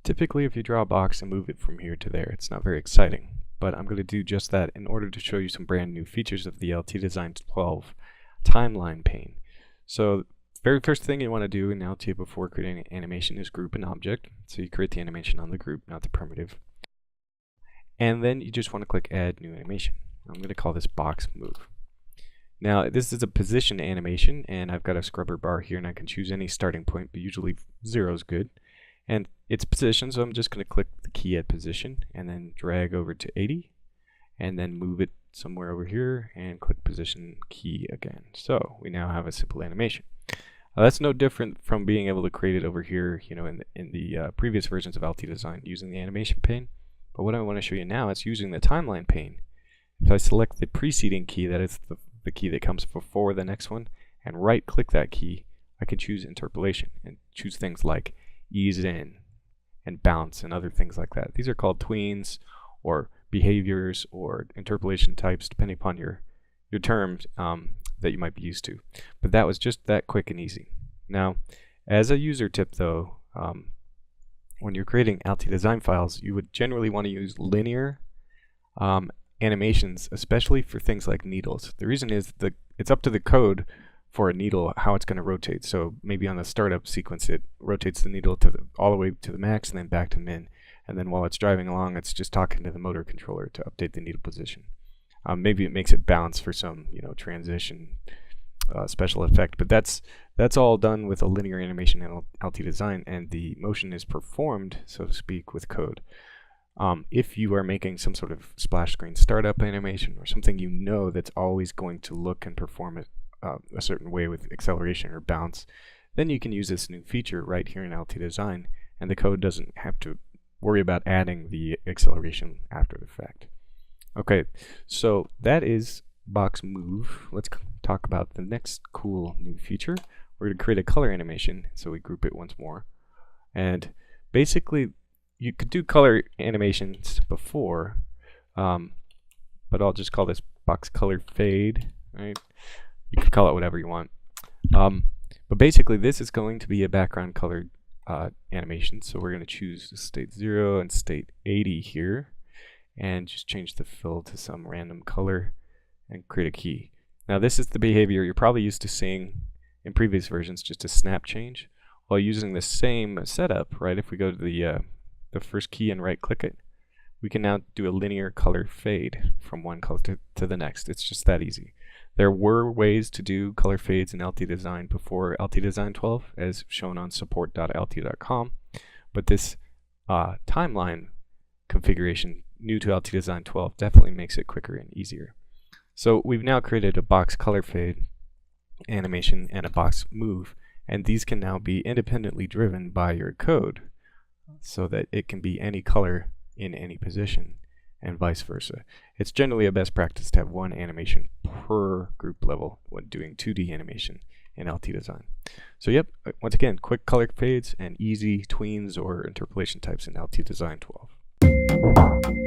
Typically, if you draw a box and move it from here to there, it's not very exciting, but I'm going to do just that in order to show you some brand new features of the Altia Design 12 Timeline Pane. So, very first thing you want to do in Altia before creating an animation is group an object. So you create the animation on the group, not the primitive. And then you just want to click Add New Animation. I'm going to call this Box Move. Now, this is a position animation, and I've got a scrubber bar here, and I can choose any starting point, but usually 0 is good. And it's position, so I'm just going to click the key at position, and then drag over to 80, and then move it somewhere over here, and click position key again. So we now have a simple animation. That's no different from being able to create it over here, in the previous versions of Altia Design using the animation pane. But what I want to show you now is using the timeline pane. If I select the preceding key, that is the key that comes before the next one, and right-click that key, I can choose interpolation and choose things like ease in and bounce and other things like that. These are called tweens or behaviors or interpolation types, depending upon your terms that you might be used to. But that was just that quick and easy. Now, as a user tip though, when you're creating Altia Design files, you would generally want to use linear animations, especially for things like needles. The reason is that it's up to the code for a needle how it's going to rotate. So maybe on the startup sequence it rotates the needle all the way to the max and then back to min. And then while it's driving along, it's just talking to the motor controller to update the needle position. Maybe it makes it bounce for some transition special effect, but that's all done with a linear animation in Altia Design, and the motion is performed, so to speak, with code. If you are making some sort of splash screen startup animation or something that's always going to look and perform a certain way with acceleration or bounce, then you can use this new feature right here in Altia Design, and the code doesn't have to worry about adding the acceleration after the fact. Okay, so that is box move. Let's talk about the next cool new feature. We're going to create a color animation, so we group it once more. And basically, you could do color animations before, but I'll just call this box color fade, right? You can call it whatever you want. But basically, this is going to be a background colored animation. So we're going to choose state 0 and state 80 here, and just change the fill to some random color and create a key. Now this is the behavior you're probably used to seeing in previous versions, just a snap change. While using the same setup, right, if we go to the first key and right click it, we can now do a linear color fade from one color to the next. It's just that easy. There were ways to do color fades in Altia Design before Altia Design 12, as shown on support.altia.com, but this timeline configuration new to Altia Design 12 definitely makes it quicker and easier. So we've now created a box color fade animation and a box move, and these can now be independently driven by your code so that it can be any color in any position and vice versa. It's generally a best practice to have one animation per group level when doing 2D animation in Altia Design. So yep, once again, quick color fades and easy tweens or interpolation types in Altia Design 12.